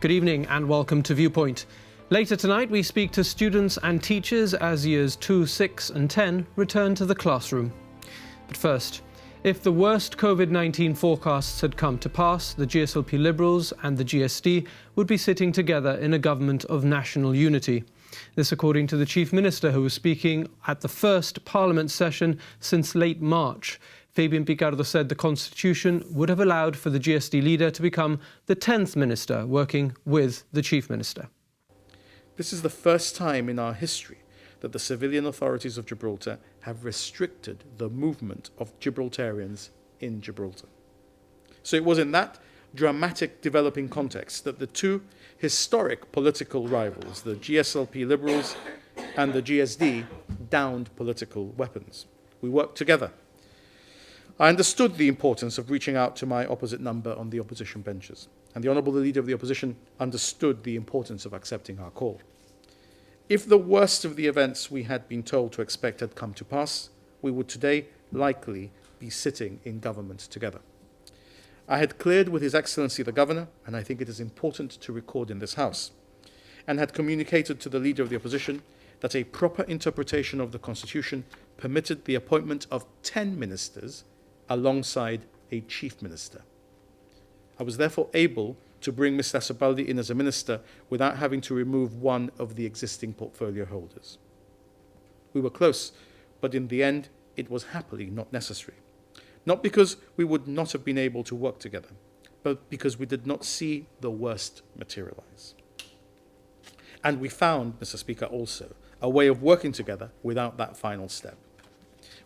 Good evening and welcome to Viewpoint. Later tonight we speak to students and teachers as years 2, 6 and 10 return to the classroom. But first, if the worst COVID-19 forecasts had come to pass, the GSLP Liberals and the GSD would be sitting together in a government of national unity. This according to the Chief Minister, who was speaking at the first Parliament session since late March. Fabian Picardo said the Constitution would have allowed for the GSD Leader to become the 10th Minister, working with the Chief Minister. This is the first time in our history that the civilian authorities of Gibraltar have restricted the movement of Gibraltarians in Gibraltar. So it was in that dramatic developing context that the two historic political rivals, the GSLP Liberals and the GSD, downed political weapons. We worked together. I understood the importance of reaching out to my opposite number on the opposition benches, and the Honourable Leader of the Opposition understood the importance of accepting our call. If the worst of the events we had been told to expect had come to pass, we would today likely be sitting in government together. I had cleared with His Excellency the Governor, and I think it is important to record in this House, and had communicated to the Leader of the Opposition that a proper interpretation of the Constitution permitted the appointment of 10 ministers alongside a Chief Minister. I was therefore able to bring Mr. Asabaldi in as a minister without having to remove one of the existing portfolio holders. We were close, but in the end, it was happily not necessary. Not because we would not have been able to work together, but because we did not see the worst materialize. And we found, Mr. Speaker, also a way of working together without that final step.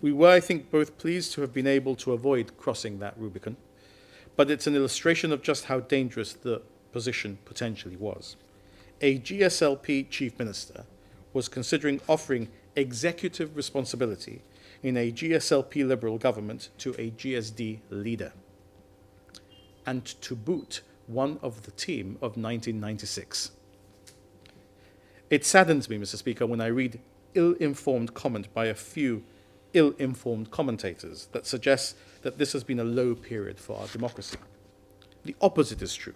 We were, I think, both pleased to have been able to avoid crossing that Rubicon, but it's an illustration of just how dangerous the position potentially was. A GSLP Chief Minister was considering offering executive responsibility in a GSLP Liberal government to a GSD Leader, and to boot one of the team of 1996. It saddens me, Mr. Speaker, when I read ill-informed comment by a few ill-informed commentators that suggests that this has been a low period for our democracy. The opposite is true,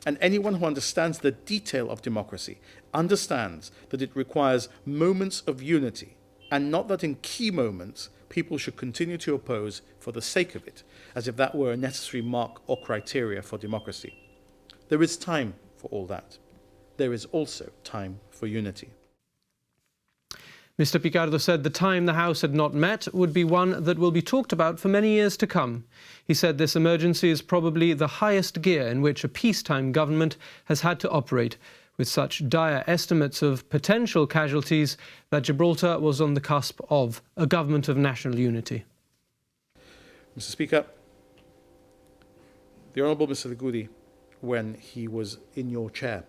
and anyone who understands the detail of democracy understands that it requires moments of unity, and not that in key moments people should continue to oppose for the sake of it, as if that were a necessary mark or criteria for democracy. There is time for all that. There is also time for unity. Mr. Picardo said the time the House had not met would be one that will be talked about for many years to come. He said this emergency is probably the highest gear in which a peacetime government has had to operate, with such dire estimates of potential casualties that Gibraltar was on the cusp of a government of national unity. Mr. Speaker, the Honourable Mr. Ligudi, when he was in your chair,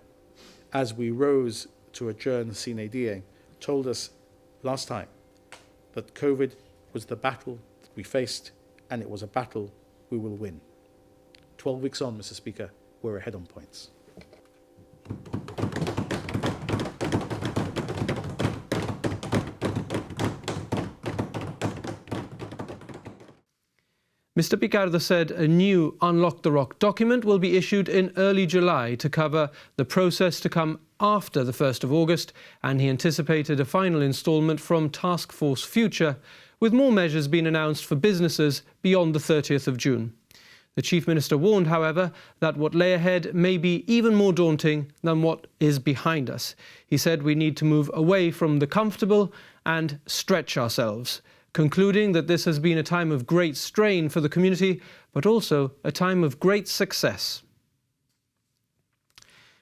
as we rose to adjourn sine die, told us last time that COVID was the battle we faced, and it was a battle we will win. 12 weeks on, Mr. Speaker, we're ahead on points. Mr. Picardo said a new Unlock the Rock document will be issued in early July to cover the process to come after the 1st of August, and he anticipated a final instalment from Task Force Future, with more measures being announced for businesses beyond the 30th of June. The Chief Minister warned, however, that what lay ahead may be even more daunting than what is behind us. He said we need to move away from the comfortable and stretch ourselves, concluding that this has been a time of great strain for the community, but also a time of great success.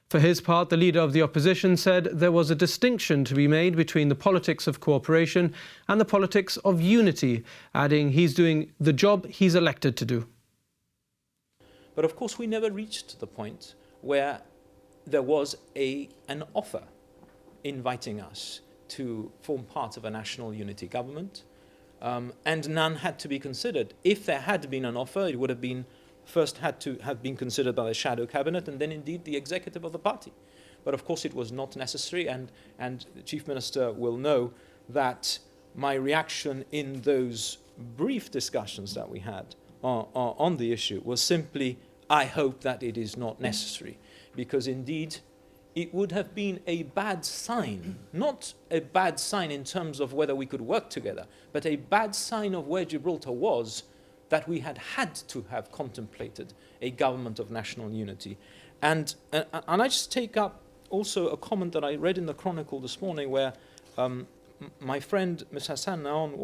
For his part, the Leader of the Opposition said there was a distinction to be made between the politics of cooperation and the politics of unity, adding he's doing the job he's elected to do. But of course we never reached the point where there was an offer inviting us to form part of a national unity government. And none had to be considered. If there had been an offer, it would have been first had to have been considered by the shadow cabinet and then indeed the executive of the party. But of course it was not necessary, and the Chief Minister will know that my reaction in those brief discussions that we had on the issue was simply, I hope that it is not necessary. because indeed it would have been a bad sign, not a bad sign in terms of whether we could work together, but a bad sign of where Gibraltar was, that we had to have contemplated a government of national unity. And I just take up also a comment that I read in the Chronicle this morning, where my friend Ms. Hassan Naon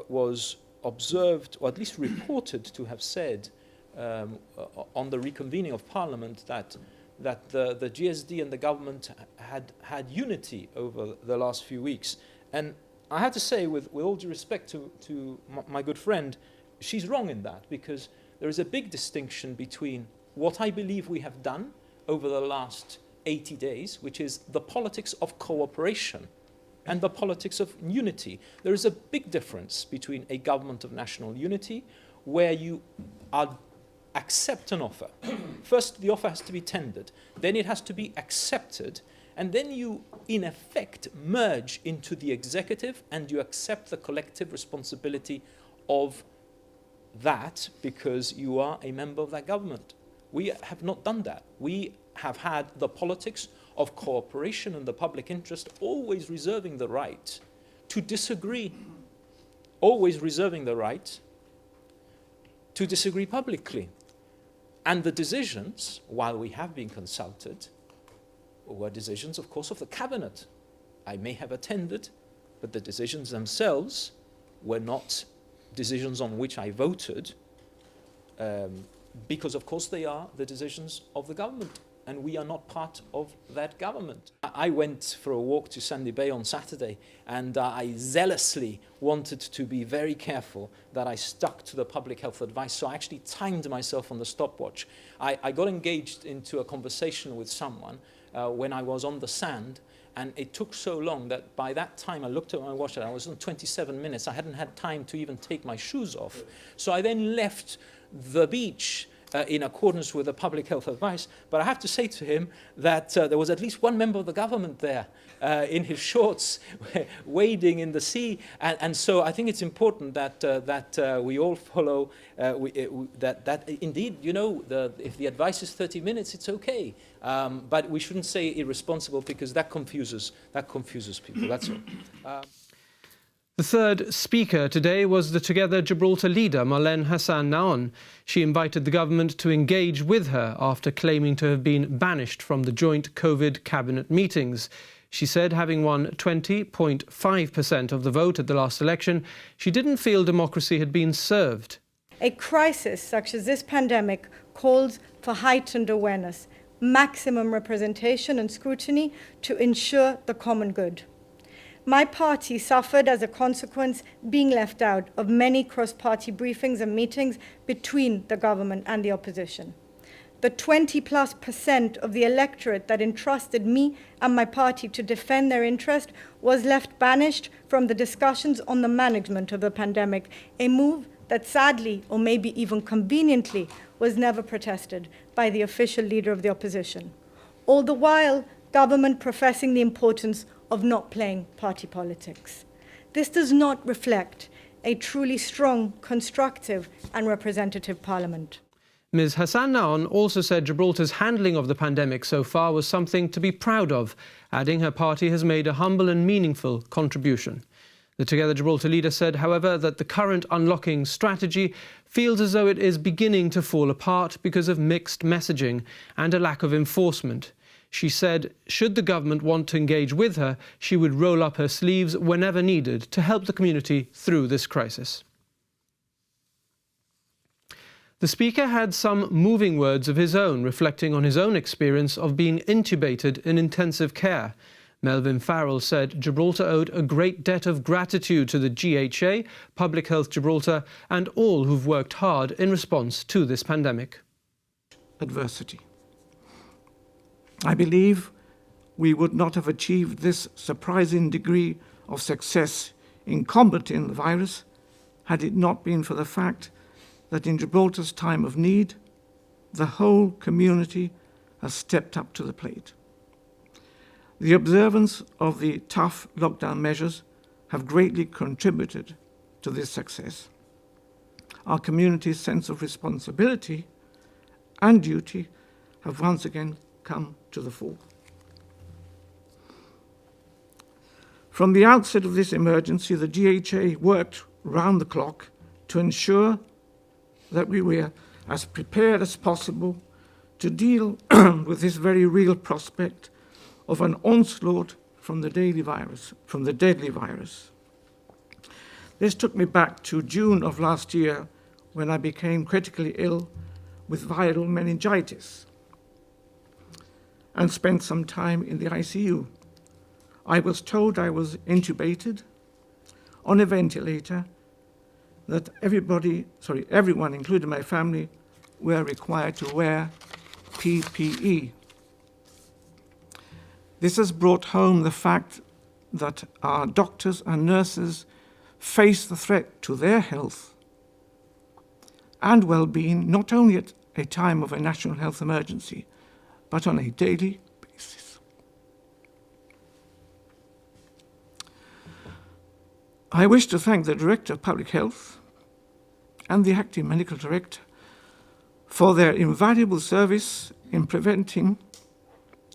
was observed, or at least reported to have said on the reconvening of Parliament, that the GSD and the government had unity over the last few weeks. And I have to say, with all due respect to my good friend, she's wrong in that, because there is a big distinction between what I believe we have done over the last 80 days, which is the politics of cooperation, and the politics of unity. There is a big difference between a government of national unity, where you accept an offer. First, the offer has to be tendered, then it has to be accepted, and then you, in effect, merge into the executive and you accept the collective responsibility of that because you are a member of that government. We have not done that. We have had the politics of cooperation and the public interest, always reserving the right to disagree, always reserving the right to disagree publicly. And the decisions, while we have been consulted, were decisions, of course, of the cabinet. I may have attended, but the decisions themselves were not decisions on which I voted, because, of course, they are the decisions of the government, and we are not part of that government. I went for a walk to Sandy Bay on Saturday, and I zealously wanted to be very careful that I stuck to the public health advice, so I actually timed myself on the stopwatch. I got engaged into a conversation with someone when I was on the sand, and it took so long that by that time I looked at my watch and I was on 27 minutes. I hadn't had time to even take my shoes off. So I then left the beach in accordance with the public health advice. But I have to say to him that there was at least one member of the government there in his shorts wading in the sea. And so I think it's important that we all follow that indeed, you know, if the advice is 30 minutes, it's okay. But we shouldn't say irresponsible, because that confuses people. That's all. The third speaker today was the Together Gibraltar leader, Marlene Hassan Naon. She invited the government to engage with her after claiming to have been banished from the joint COVID cabinet meetings. She said, having won 20.5% of the vote at the last election, she didn't feel democracy had been served. A crisis such as this pandemic calls for heightened awareness, maximum representation and scrutiny to ensure the common good. My party suffered as a consequence being left out of many cross-party briefings and meetings between the government and the opposition. The 20+% of the electorate that entrusted me and my party to defend their interest was left banished from the discussions on the management of the pandemic, a move that sadly, or maybe even conveniently, was never protested by the official leader of the opposition. All the while, government professing the importance of not playing party politics. This does not reflect a truly strong, constructive and representative parliament. Ms. Hassan Naon also said Gibraltar's handling of the pandemic so far was something to be proud of, adding her party has made a humble and meaningful contribution. The Together Gibraltar leader said, however, that the current unlocking strategy feels as though it is beginning to fall apart because of mixed messaging and a lack of enforcement. She said, should the government want to engage with her, she would roll up her sleeves whenever needed to help the community through this crisis. The Speaker had some moving words of his own, reflecting on his own experience of being intubated in intensive care. Melvin Farrell said Gibraltar owed a great debt of gratitude to the GHA, Public Health Gibraltar, and all who've worked hard in response to this pandemic. Adversity. I believe we would not have achieved this surprising degree of success in combating the virus had it not been for the fact that in Gibraltar's time of need, the whole community has stepped up to the plate. The observance of the tough lockdown measures have greatly contributed to this success. Our community's sense of responsibility and duty have once again come to the fore. From the outset of this emergency, the GHA worked round the clock to ensure that we were as prepared as possible to deal with this very real prospect of an onslaught from the deadly virus. This took me back to June of last year, when I became critically ill with viral meningitis and spent some time in the ICU. I was told I was intubated on a ventilator, that everyone, including my family, were required to wear PPE. This has brought home the fact that our doctors and nurses face the threat to their health and well-being, not only at a time of a national health emergency, but on a daily basis. I wish to thank the Director of Public Health and the Acting Medical Director for their invaluable service in preventing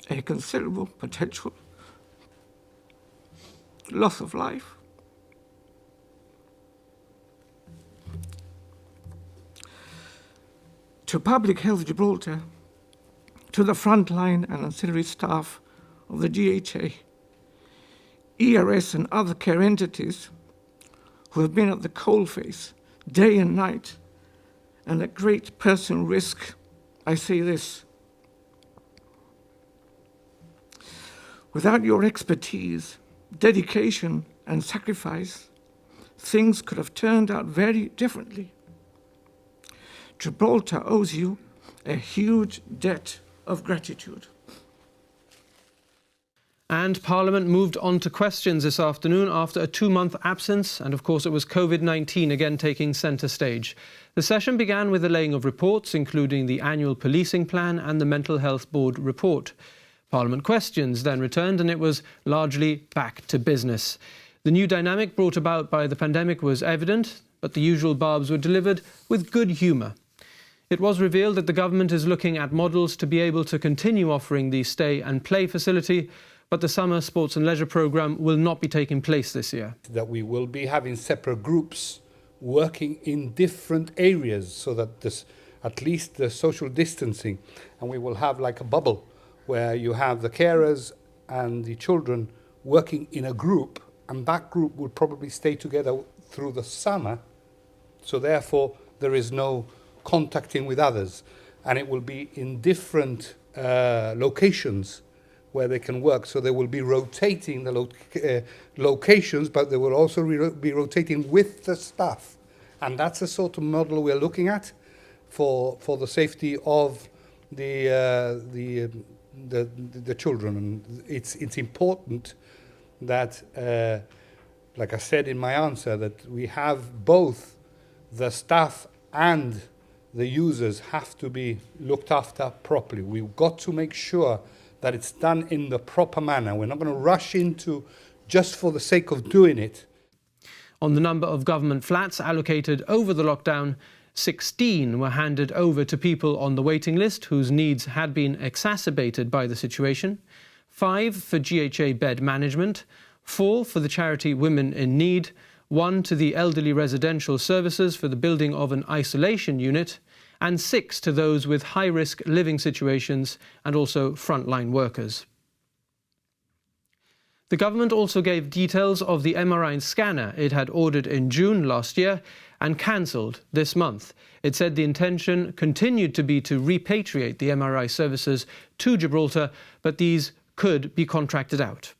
a considerable potential loss of life. To Public Health Gibraltar, to the frontline and ancillary staff of the GHA, ERS and other care entities who have been at the coalface day and night and at great personal risk, I say this: without your expertise, dedication, and sacrifice, things could have turned out very differently. Gibraltar owes you a huge debt of gratitude. And Parliament moved on to questions this afternoon after a 2-month absence, and of course it was COVID-19 again taking centre stage. The session began with the laying of reports, including the annual policing plan and the Mental Health Board report. Parliament questions then returned, and it was largely back to business. The new dynamic brought about by the pandemic was evident, but the usual barbs were delivered with good humour. It was revealed that the government is looking at models to be able to continue offering the stay and play facility, but the summer sports and leisure programme will not be taking place this year. That we will be having separate groups working in different areas, so that this, at least the social distancing, and we will have like a bubble where you have the carers and the children working in a group, and that group will probably stay together through the summer, so therefore there is no contacting with others, and it will be in different locations where they can work. So they will be rotating the locations, but they will also be rotating with the staff, and that's the sort of model we're looking at for the safety of the children. And it's important that, like I said in my answer, that we have both the staff and the users have to be looked after properly. We've got to make sure that it's done in the proper manner. We're not going to rush into just for the sake of doing it. On the number of government flats allocated over the lockdown, 16 were handed over to people on the waiting list whose needs had been exacerbated by the situation, 5 for GHA bed management, 4 for the charity Women in Need, 1 to the elderly residential services for the building of an isolation unit, and 6 to those with high-risk living situations and also frontline workers. The government also gave details of the MRI scanner it had ordered in June last year and cancelled this month. It said the intention continued to be to repatriate the MRI services to Gibraltar, but these could be contracted out.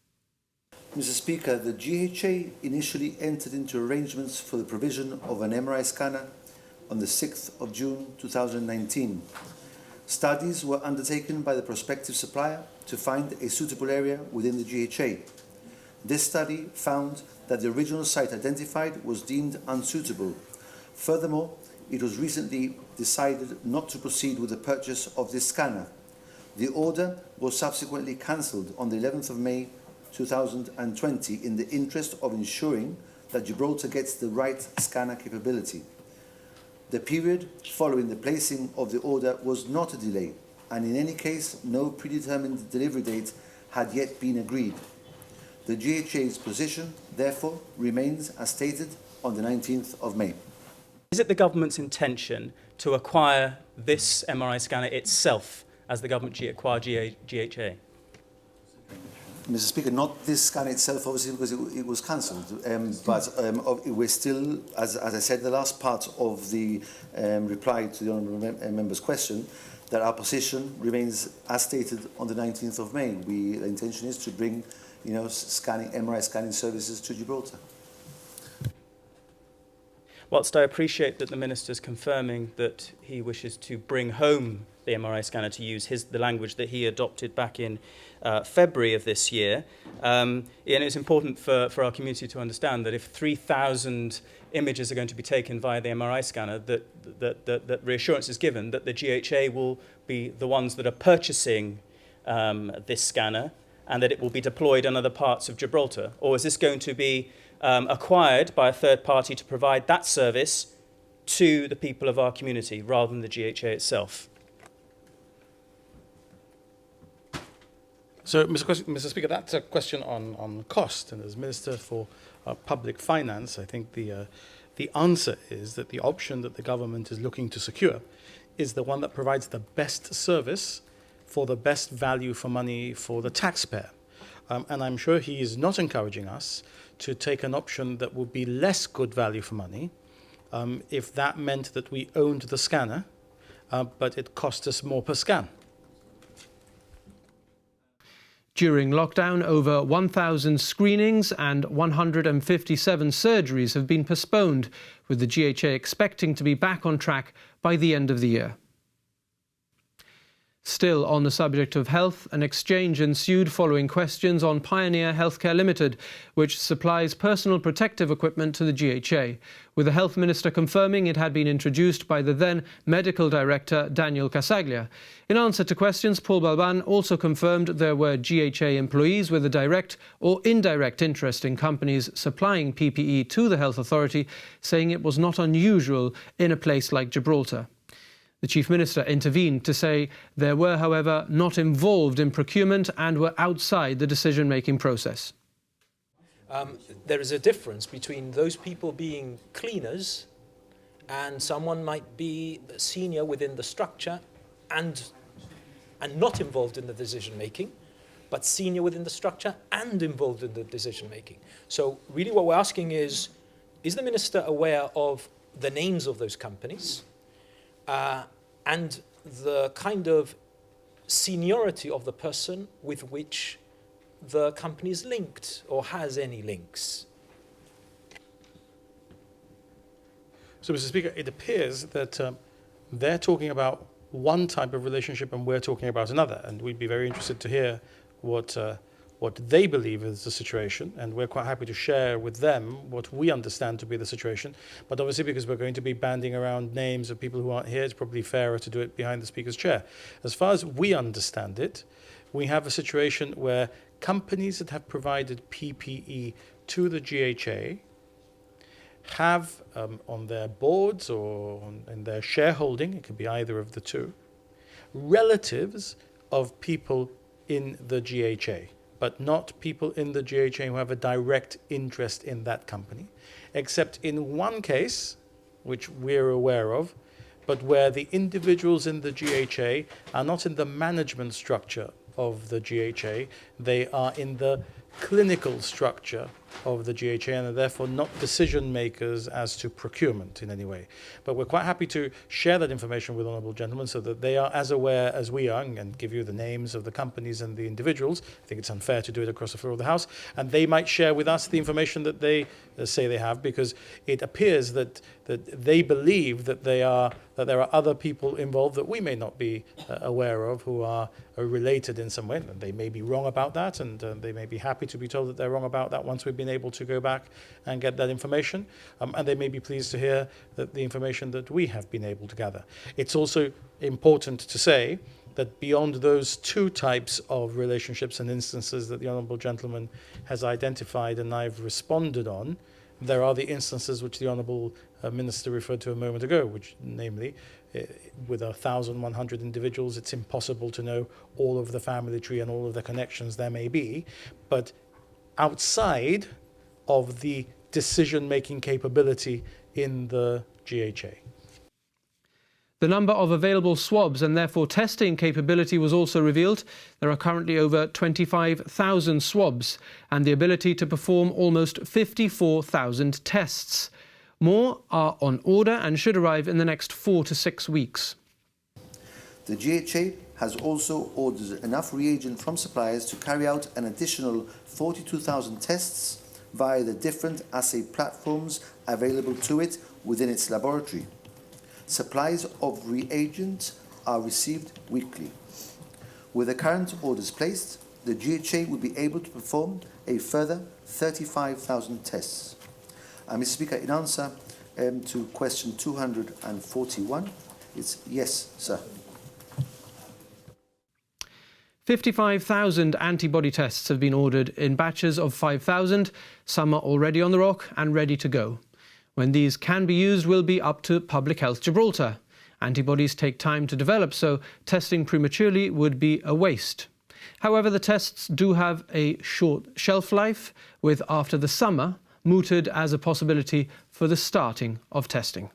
Mr. Speaker, the GHA initially entered into arrangements for the provision of an MRI scanner on the 6th of June 2019. Studies were undertaken by the prospective supplier to find a suitable area within the GHA. This study found that the original site identified was deemed unsuitable. Furthermore, it was recently decided not to proceed with the purchase of this scanner. The order was subsequently cancelled on the 11th of May 2020 in the interest of ensuring that Gibraltar gets the right scanner capability. The period following the placing of the order was not a delay. and in any case, no predetermined delivery date had yet been agreed. The GHA's position, therefore, remains as stated on the 19th of May. Is it the government's intention to acquire this MRI scanner itself as the government acquired GHA? Mr. Speaker, not this scan itself, obviously, because it was cancelled. We're still, as I said, the last part of the reply to the honourable member's question, that our position remains as stated on the 19th of May. The intention is to bring, MRI scanning services to Gibraltar. Whilst I appreciate that the Minister's confirming that he wishes to bring home the MRI scanner, to use the language that he adopted back in February of this year, and it's important for our community to understand that if 3,000 images are going to be taken via the MRI scanner, that reassurance is given that the GHA will be the ones that are purchasing this scanner and that it will be deployed in other parts of Gibraltar? Or is this going to be acquired by a third party to provide that service to the people of our community rather than the GHA itself? So, Mr. Speaker, that's a question on cost, and as Minister for Public Finance, I think the answer is that the option that the government is looking to secure is the one that provides the best service for the best value for money for the taxpayer. And I'm sure he is not encouraging us to take an option that would be less good value for money if that meant that we owned the scanner, but it cost us more per scan. During lockdown, over 1,000 screenings and 157 surgeries have been postponed, with the GHA expecting to be back on track by the end of the year. Still on the subject of health, an exchange ensued following questions on Pioneer Healthcare Limited, which supplies personal protective equipment to the GHA, with the Health Minister confirming it had been introduced by the then Medical Director Daniel Casaglia. In answer to questions, Paul Balban also confirmed there were GHA employees with a direct or indirect interest in companies supplying PPE to the Health Authority, saying it was not unusual in a place like Gibraltar. The Chief Minister intervened to say there were, however, not involved in procurement and were outside the decision-making process. There is a difference between those people being cleaners and someone might be senior within the structure and not involved in the decision-making, but senior within the structure and involved in the decision-making. So really what we're asking is the Minister aware of the names of those companies? And the kind of seniority of the person with which the company is linked or has any links. So, Mr. Speaker, it appears that they're talking about one type of relationship and we're talking about another, and we'd be very interested to hear what they believe is the situation, and we're quite happy to share with them what we understand to be the situation. But obviously, because we're going to be banding around names of people who aren't here, it's probably fairer to do it behind the Speaker's chair. As far as we understand it, we have a situation where companies that have provided PPE to the GHA have on their boards or in their shareholding, it could be either of the two, relatives of people in the GHA, but not people in the GHA who have a direct interest in that company, except in one case, which we're aware of, but where the individuals in the GHA are not in the management structure of the GHA, they are in the clinical structure of the GHA and are therefore not decision makers as to procurement in any way. But we're quite happy to share that information with honourable gentlemen so that they are as aware as we are and give you the names of the companies and the individuals. I think it's unfair to do it across the floor of the House, and they might share with us the information that they say they have, because it appears that they believe that there are other people involved that we may not be aware of who are related in some way. And they may be wrong about that, and they may be happy to be told that they're wrong about that once we've been able to go back and get that information. And they may be pleased to hear that the information that we have been able to gather. It's also important to say that beyond those two types of relationships and instances that the honourable gentleman has identified and I've responded on, there are the instances which the honourable Minister referred to a moment ago, which namely, with 1,100 individuals, it's impossible to know all of the family tree and all of the connections there may be. But outside of the decision-making capability in the GHA. The number of available swabs and therefore testing capability was also revealed. There are currently over 25,000 swabs and the ability to perform almost 54,000 tests. More are on order and should arrive in the next 4 to 6 weeks. The GHA has also ordered enough reagent from suppliers to carry out an additional 42,000 tests via the different assay platforms available to it within its laboratory. Supplies of reagent are received weekly. With the current orders placed, the GHA will be able to perform a further 35,000 tests. Mr. Speaker, in answer to question 241, it's yes, sir. 55,000 antibody tests have been ordered in batches of 5,000. Some are already on the rock and ready to go. When these can be used will be up to Public Health Gibraltar. Antibodies take time to develop, so testing prematurely would be a waste. However, the tests do have a short shelf life, with after the summer mooted as a possibility for the starting of testing.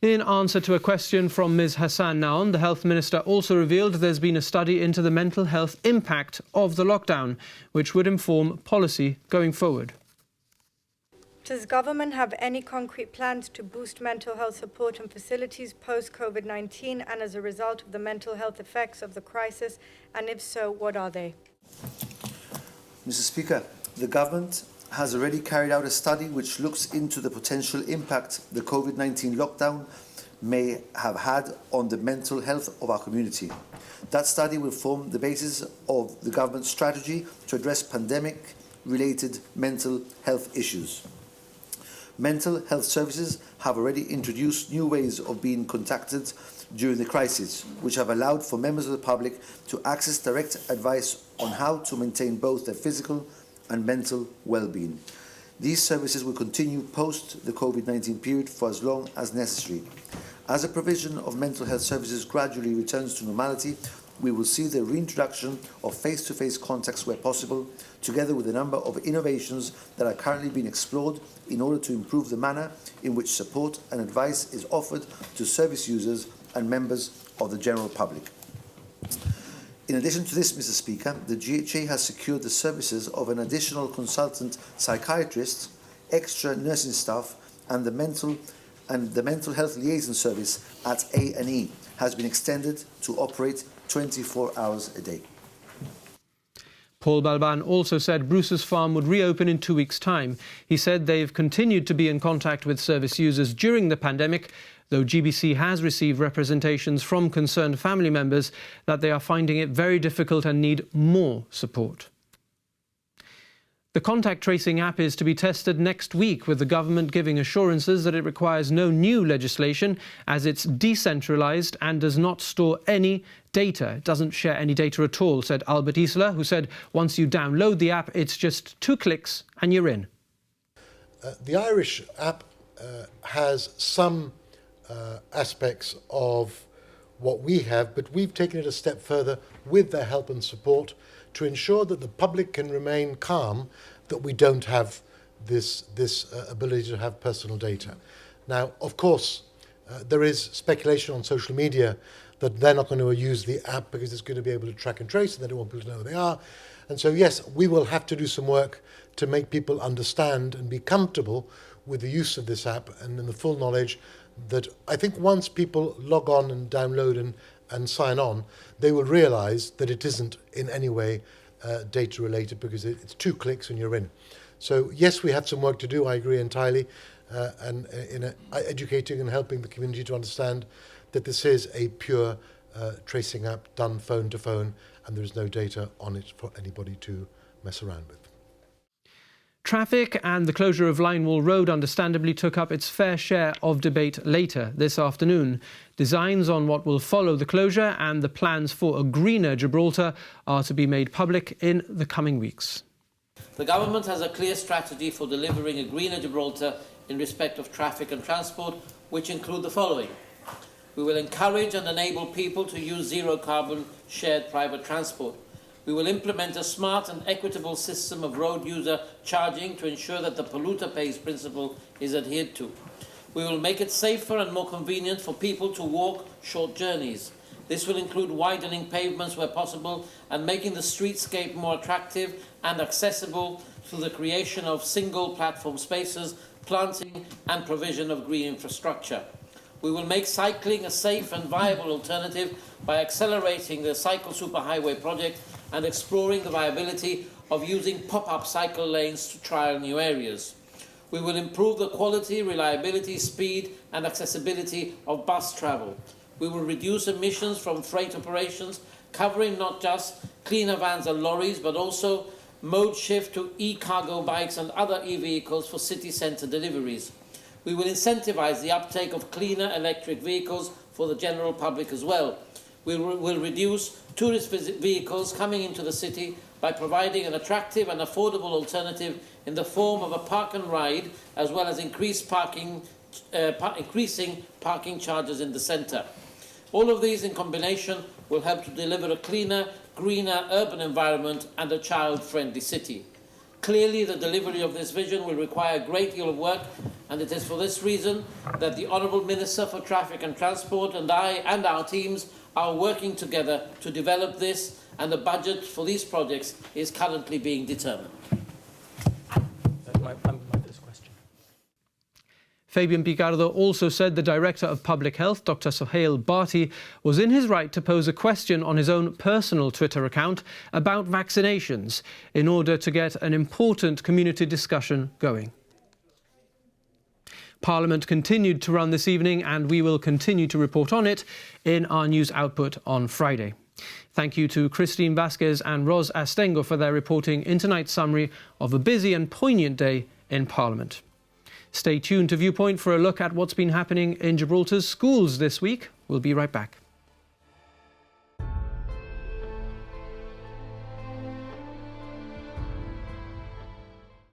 In answer to a question from Ms Hassan Naon, the Health Minister also revealed there's been a study into the mental health impact of the lockdown, which would inform policy going forward. Does government have any concrete plans to boost mental health support and facilities post-COVID-19 and as a result of the mental health effects of the crisis? And if so, what are they? Mr. Speaker, the government has already carried out a study which looks into the potential impact the COVID-19 lockdown may have had on the mental health of our community. That study will form the basis of the government's strategy to address pandemic-related mental health issues. Mental health services have already introduced new ways of being contacted during the crisis, which have allowed for members of the public to access direct advice on how to maintain both their physical and mental well-being. These services will continue post the COVID-19 period for as long as necessary. As the provision of mental health services gradually returns to normality, we will see the reintroduction of face-to-face contacts where possible, together with a number of innovations that are currently being explored in order to improve the manner in which support and advice is offered to service users and members of the general public. In addition to this, Mr. Speaker, the GHA has secured the services of an additional consultant psychiatrist, extra nursing staff, and the mental health liaison service at A&E has been extended to operate 24 hours a day. Paul Balban also said Bruce's Farm would reopen in 2 weeks' time. He said they've continued to be in contact with service users during the pandemic, though GBC has received representations from concerned family members that they are finding it very difficult and need more support. The contact tracing app is to be tested next week, with the government giving assurances that it requires no new legislation as it's decentralised and does not store any data. It doesn't share any data at all, said Albert Isla, who said once you download the app, it's just 2 clicks and you're in. The Irish app has some aspects of what we have, but we've taken it a step further with their help and support to ensure that the public can remain calm that we don't have this ability to have personal data. Now, of course, there is speculation on social media that they're not going to use the app because it's going to be able to track and trace and they don't want people to know who they are. And so, yes, we will have to do some work to make people understand and be comfortable with the use of this app and in the full knowledge that I think once people log on and download and sign on, they will realise that it isn't in any way data related because it's 2 clicks and you're in. So yes, we have some work to do, I agree entirely, and in educating and helping the community to understand that this is a pure tracing app done phone to phone and there is no data on it for anybody to mess around with. Traffic and the closure of Linewall Road understandably took up its fair share of debate later this afternoon. Designs on what will follow the closure and the plans for a greener Gibraltar are to be made public in the coming weeks. The government has a clear strategy for delivering a greener Gibraltar in respect of traffic and transport, which include the following. We will encourage and enable people to use zero-carbon shared private transport. We will implement a smart and equitable system of road user charging to ensure that the polluter pays principle is adhered to. We will make it safer and more convenient for people to walk short journeys. This will include widening pavements where possible and making the streetscape more attractive and accessible through the creation of single platform spaces, planting and provision of green infrastructure. We will make cycling a safe and viable alternative by accelerating the cycle superhighway project and exploring the viability of using pop-up cycle lanes to trial new areas. We will improve the quality, reliability, speed and accessibility of bus travel. We will reduce emissions from freight operations, covering not just cleaner vans and lorries, but also mode shift to e-cargo bikes and other e-vehicles for city centre deliveries. We will incentivise the uptake of cleaner electric vehicles for the general public as well. We will reduce tourist vehicles coming into the city by providing an attractive and affordable alternative in the form of a park and ride, as well as increasing parking charges in the centre. All of these in combination will help to deliver a cleaner, greener urban environment and a child-friendly city. Clearly, the delivery of this vision will require a great deal of work, and it is for this reason that the Honourable Minister for Traffic and Transport and I and our teams are working together to develop this, and the budget for these projects is currently being determined. My first question. Fabian Picardo also said the Director of Public Health, Dr. Sohail Bhatti, was in his right to pose a question on his own personal Twitter account about vaccinations in order to get an important community discussion going. Parliament continued to run this evening, and we will continue to report on it in our news output on Friday. Thank you to Christine Vasquez and Ros Astengo for their reporting in tonight's summary of a busy and poignant day in Parliament. Stay tuned to Viewpoint for a look at what's been happening in Gibraltar's schools this week. We'll be right back.